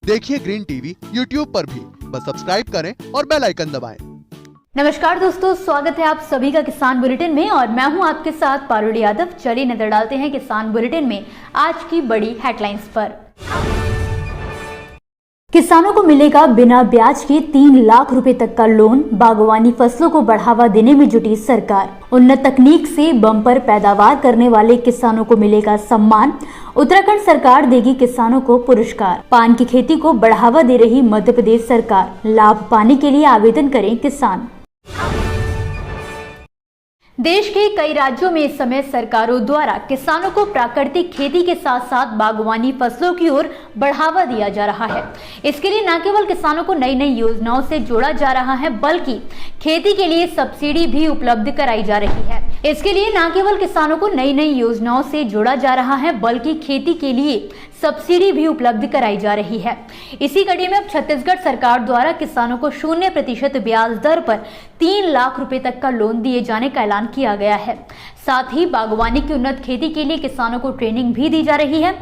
देखिए green TV YouTube पर भी, बस सब्सक्राइब करें और बेल आइकन दबाएं। नमस्कार दोस्तों, स्वागत है आप सभी का किसान बुलेटिन में और मैं हूं आपके साथ पारुल यादव। चलिए नजर डालते हैं किसान बुलेटिन में आज की बड़ी हेडलाइंस पर। किसानों को मिलेगा बिना ब्याज के 3 लाख रुपए तक का लोन। बागवानी फसलों को बढ़ावा देने में जुटी सरकार। उन्नत तकनीक से बम्पर पैदावार करने वाले किसानों को मिलेगा सम्मान। उत्तराखंड सरकार देगी किसानों को पुरस्कार। पान की खेती को बढ़ावा दे रही मध्य प्रदेश सरकार। लाभ पाने के लिए आवेदन करें किसान। देश के कई राज्यों में इस समय सरकारों द्वारा किसानों को प्राकृतिक खेती के साथ साथ बागवानी फसलों की ओर बढ़ावा दिया जा रहा है। इसके लिए न केवल किसानों को नई नई योजनाओं से जोड़ा जा रहा है, बल्कि खेती के लिए सब्सिडी भी उपलब्ध कराई जा रही है। इसके लिए न केवल किसानों को नई नई योजनाओं से जोड़ा जा रहा है, बल्कि खेती के लिए सब्सिडी भी उपलब्ध कराई जा रही है। इसी कड़ी में अब छत्तीसगढ़ सरकार द्वारा किसानों को 0% ब्याज दर पर 3 लाख रुपए तक का लोन दिए जाने का ऐलान किया गया है। साथ ही बागवानी की उन्नत खेती के लिए किसानों को ट्रेनिंग भी दी जा रही है।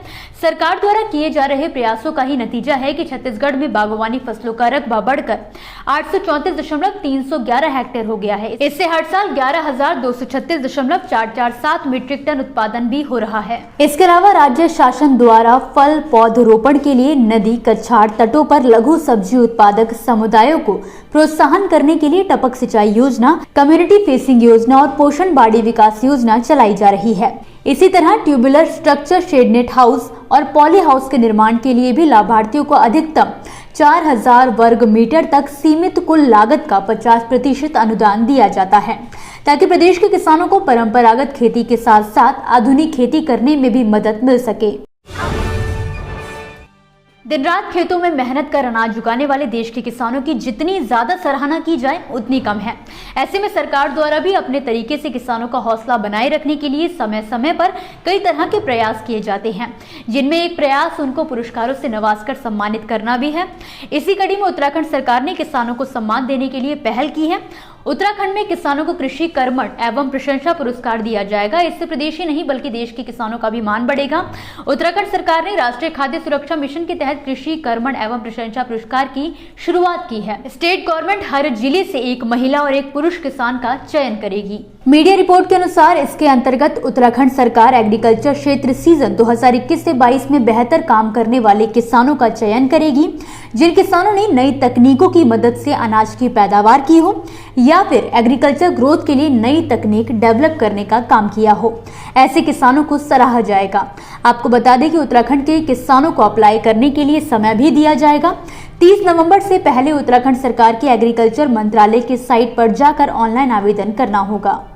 सरकार द्वारा किए जा रहे प्रयासों का ही नतीजा है कि छत्तीसगढ़ में बागवानी फसलों का रकबा बढ़कर 834.311 हेक्टेयर हो गया है। इससे हर साल 11,236.447 मीट्रिक टन उत्पादन भी हो रहा है। इसके अलावा राज्य शासन द्वारा फल पौधरोपण के लिए नदी कछाड़ तटों पर लघु सब्जी उत्पादक समुदायों को प्रोत्साहन करने के लिए टपक सिंचाई योजना, कम्युनिटी फेसिंग योजना और पोषण बाड़ी विकास योजना चलाई जा रही है। इसी तरह ट्यूबुलर स्ट्रक्चर, शेडनेट हाउस और पॉली हाउस के निर्माण के लिए भी लाभार्थियों को अधिकतम 4000 वर्ग मीटर तक सीमित कुल लागत का 50% अनुदान दिया जाता है, ताकि प्रदेश के किसानों को परंपरागत खेती के साथ साथ आधुनिक खेती करने में भी मदद मिल सके। दिन रात खेतों में मेहनत कर अनाज उगाने वाले देश के किसानों की जितनी ज्यादा सराहना की जाए उतनी कम है। ऐसे में सरकार द्वारा भी अपने तरीके से किसानों का हौसला बनाए रखने के लिए समय समय पर कई तरह के प्रयास किए जाते हैं, जिनमें एक प्रयास उनको पुरस्कारों से नवाजकर सम्मानित करना भी है। इसी कड़ी में उत्तराखंड सरकार ने किसानों को सम्मान देने के लिए पहल की है। उत्तराखंड में किसानों को कृषि कर्मठ एवं प्रशंसा पुरस्कार दिया जाएगा। इससे प्रदेश ही नहीं बल्कि देश के किसानों का भी मान बढ़ेगा। उत्तराखंड सरकार ने राष्ट्रीय खाद्य सुरक्षा मिशन के तहत कृषि कर्मठ एवं प्रशंसा पुरस्कार की शुरुआत की है। स्टेट गवर्नमेंट हर जिले से एक महिला और एक पुरुष किसान का चयन करेगी। मीडिया रिपोर्ट के अनुसार इसके अंतर्गत उत्तराखंड सरकार एग्रीकल्चर क्षेत्र सीजन 2021 से 22 में बेहतर काम करने वाले किसानों का चयन करेगी, जिन किसानों ने नई तकनीकों की मदद से अनाज की पैदावार की हो या फिर एग्रीकल्चर ग्रोथ के लिए नई तकनीक डेवलप करने का काम किया हो। ऐसे किसानों को सराहा जाएगा। आपको बता दें कि उत्तराखंड के किसानों को अप्लाई करने के लिए समय भी दिया जाएगा। 30 नवंबर से पहले उत्तराखंड सरकार के एग्रीकल्चर मंत्रालय की साइट पर जाकर ऑनलाइन आवेदन करना होगा।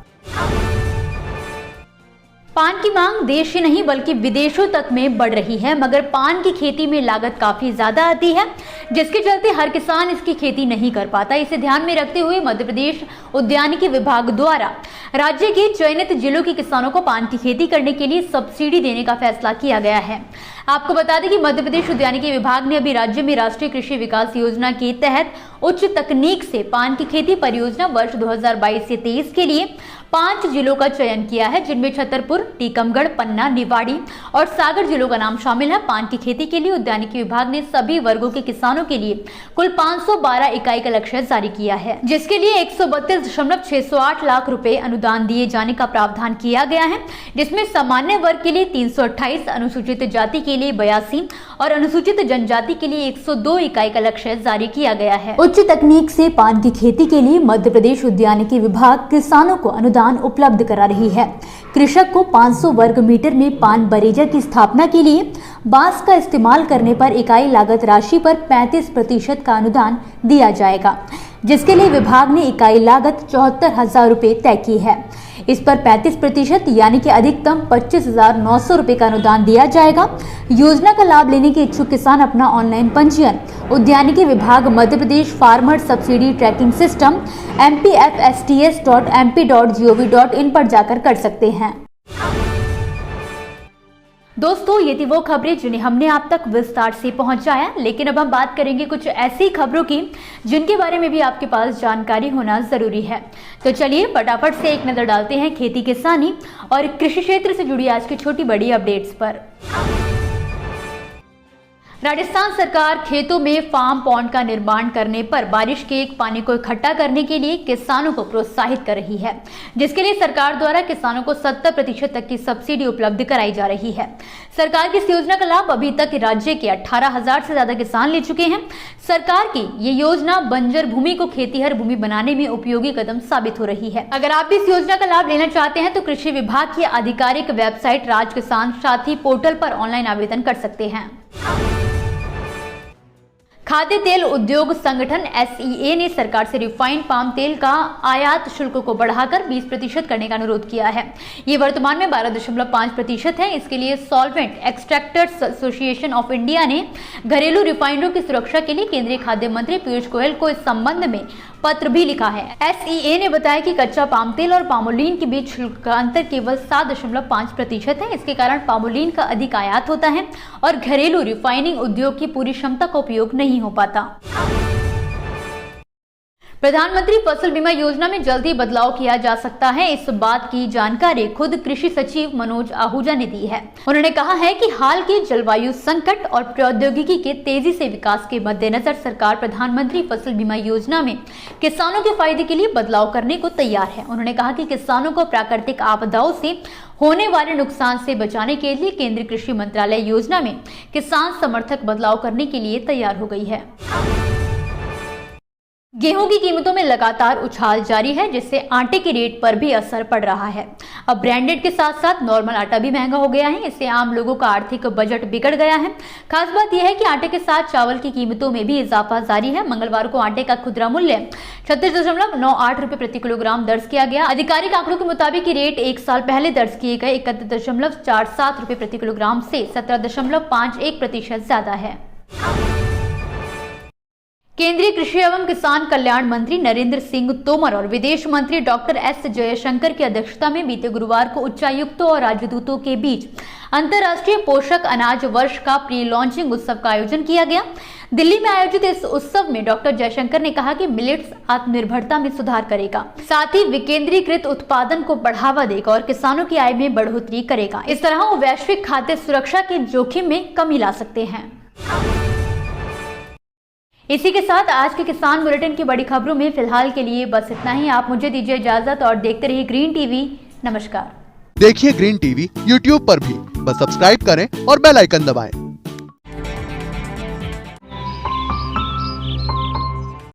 पान की मांग देश ही नहीं बल्कि विदेशों तक में बढ़ रही है, मगर पान की खेती में लागत काफी ज्यादा आती है, जिसके चलते हर किसान इसकी खेती नहीं कर पाता। इसे ध्यान में रखते हुए मध्य प्रदेश उद्यानिकी विभाग द्वारा राज्य के चयनित जिलों के किसानों को पान की खेती करने के लिए सब्सिडी देने का फैसला किया गया है। आपको बता दें कि मध्य प्रदेश उद्यानिकी विभाग ने अभी राज्य में राष्ट्रीय कृषि विकास योजना के तहत उच्च तकनीक से पान की खेती परियोजना वर्ष 2022 से 23 के लिए 5 जिलों का चयन किया है, जिनमें छतरपुर, टीकमगढ़, पन्ना, निवाड़ी और सागर जिलों का नाम शामिल है। पान की खेती के लिए उद्यानिकी विभाग ने सभी वर्गों के किसानों के लिए कुल 512 इकाई का लक्ष्य जारी किया है, जिसके लिए 132.608 लाख रुपए अनुदान दिए जाने का प्रावधान किया गया है, जिसमें सामान्य वर्ग के लिए 328, अनुसूचित जाति के लिए 82 और अनुसूचित जनजाति के लिए 102 इकाई का लक्ष्य जारी किया गया है। उच्च तकनीक से पान की खेती के लिए मध्य प्रदेश उद्यानिकी विभाग किसानों को अनुदान उपलब्ध करा रही है। कृषक को 500 वर्ग मीटर में पान बरेजर की स्थापना के लिए बांस का इस्तेमाल करने पर इकाई लागत राशि पर 35% का अनुदान दिया जाएगा, जिसके लिए विभाग ने इकाई लागत 74,000 रुपए तय की है। इस पर 35% यानी कि अधिकतम 25,900 रुपए का अनुदान दिया जाएगा। योजना का लाभ लेने के इच्छुक किसान अपना ऑनलाइन पंजीयन उद्यानिकी विभाग Madhya Pradesh farmer subsidy tracking system mpfsts.mp.gov.in पर जाकर कर सकते हैं। दोस्तों, ये थी वो खबरें जिन्हें हमने आप तक विस्तार से पहुंचाया, लेकिन अब हम बात करेंगे कुछ ऐसी खबरों की जिनके बारे में भी आपके पास जानकारी होना जरूरी है। तो चलिए फटाफट से एक नजर डालते हैं खेती किसानी और कृषि क्षेत्र से जुड़ी आज की छोटी बड़ी अपडेट्स पर। राजस्थान सरकार खेतों में फार्म पॉन्ड का निर्माण करने पर बारिश के पानी को इकट्ठा करने के लिए किसानों को प्रोत्साहित कर रही है, जिसके लिए सरकार द्वारा किसानों को 70% तक की सब्सिडी उपलब्ध कराई जा रही है। सरकार की इस योजना का लाभ अभी तक राज्य के 18,000 से ज्यादा किसान ले चुके हैं। सरकार की ये योजना बंजर भूमि को खेतीहर भूमि बनाने में उपयोगी कदम साबित हो रही है। अगर आप भी इस योजना का लाभ लेना चाहते हैं तो कृषि विभाग की आधिकारिक वेबसाइट राज किसान साथी पोर्टल पर ऑनलाइन आवेदन कर सकते हैं। खाद्य तेल उद्योग संगठन SEA ने सरकार से रिफाइंड पाम तेल का आयात शुल्क को बढ़ाकर 20% करने का अनुरोध किया है। ये वर्तमान में 12.5% है। इसके लिए solvent extractors association of India ने घरेलू रिफाइनरों की सुरक्षा के लिए केंद्रीय खाद्य मंत्री पीयूष गोयल को इस संबंध में पत्र भी लिखा है। SEA ने बताया कि कच्चा पाम तेल और पामोलिन के बीच शुल्क का अंतर केवल 7.5% है। इसके कारण पामोलिन का अधिक आयात होता है और घरेलू रिफाइनिंग उद्योग की पूरी क्षमता का उपयोग नहीं हो पाता। प्रधानमंत्री फसल बीमा योजना में जल्द ही बदलाव किया जा सकता है। इस बात की जानकारी खुद कृषि सचिव मनोज आहूजा ने दी है। उन्होंने कहा है कि हाल के जलवायु संकट और प्रौद्योगिकी के तेजी से विकास के मद्देनजर सरकार प्रधानमंत्री फसल बीमा योजना में किसानों के फायदे के लिए बदलाव करने को तैयार है। उन्होंने कहा कि किसानों को प्राकृतिक आपदाओं से होने वाले नुकसान से बचाने के लिए केंद्रीय कृषि मंत्रालय योजना में किसान समर्थक बदलाव करने के लिए तैयार हो गई है। गेहूं की कीमतों में लगातार उछाल जारी है, जिससे आटे के रेट पर भी असर पड़ रहा है। अब ब्रांडेड के साथ साथ नॉर्मल आटा भी महंगा हो गया है। इससे आम लोगों का आर्थिक बजट बिगड़ गया है। खास बात यह है कि आटे के साथ चावल की कीमतों में भी इजाफा जारी है। मंगलवार को आटे का खुदरा मूल्य 36.98 रुपए प्रति किलोग्राम दर्ज किया गया। आधिकारिक आंकड़ों के मुताबिक रेट एक साल पहले दर्ज किए गए 31.47 रुपए प्रति किलोग्राम से 17.51% ज्यादा है। केंद्रीय कृषि एवं किसान कल्याण मंत्री नरेंद्र सिंह तोमर और विदेश मंत्री डॉक्टर S जयशंकर की अध्यक्षता में बीते गुरुवार को उच्चायुक्तों और राजदूतों के बीच अंतर्राष्ट्रीय पोषक अनाज वर्ष का प्री लॉन्चिंग उत्सव का आयोजन किया गया। दिल्ली में आयोजित इस उत्सव में डॉक्टर जयशंकर ने कहा कि मिलेट्स आत्मनिर्भरता में सुधार करेगा, साथ ही विकेंद्रीकृत उत्पादन को बढ़ावा देगा और किसानों की आय में बढ़ोतरी करेगा। इस तरह वो वैश्विक खाद्य सुरक्षा के जोखिम में कमी ला सकते हैं। इसी के साथ आज के किसान बुलेटिन की बड़ी खबरों में फिलहाल के लिए बस इतना ही। आप मुझे दीजिए इजाजत और देखते रहिए ग्रीन टीवी। नमस्कार। देखिए ग्रीन टीवी YouTube पर भी, बस सब्सक्राइब करें और बेल आइकन दबाएं।